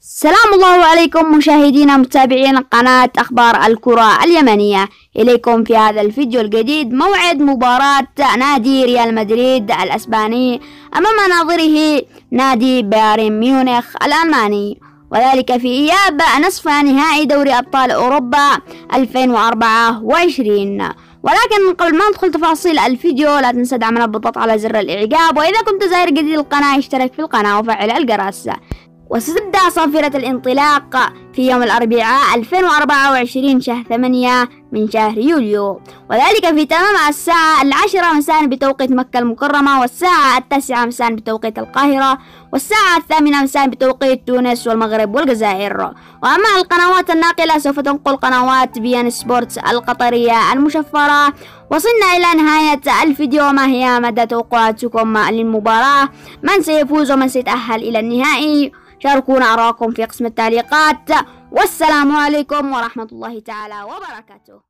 سلام الله عليكم مشاهدينا متابعين قناة أخبار الكرة اليمنية. إليكم في هذا الفيديو الجديد موعد مباراة نادي ريال مدريد الأسباني أمام ناظره نادي بايرن ميونخ الألماني، وذلك في إياب نصف نهائي دوري أبطال أوروبا 2024. ولكن قبل ما ندخل تفاصيل الفيديو لا تنسى دعمنا بالضغط على زر الإعجاب، وإذا كنت زائر جديد القناة اشترك في القناة وفعل الجرس. وستبدأ صافرة الانطلاق في يوم الأربعاء 2024 شهر 8 من شهر يوليو، وذلك في تمام الساعة 10 مساء بتوقيت مكة المكرمة، والساعة 9 مساء بتوقيت القاهرة، والساعة 8 مساء بتوقيت تونس والمغرب والجزائر. وأما القنوات الناقلة سوف تنقل قنوات بي إن سبورتس القطرية المشفرة. وصلنا إلى نهاية الفيديو. ما هي مدى توقعاتكم للمباراة؟ من سيفوز ومن سيتأهل إلى النهائي؟ شاركونا آراءكم في قسم التعليقات، والسلام عليكم ورحمة الله تعالى وبركاته.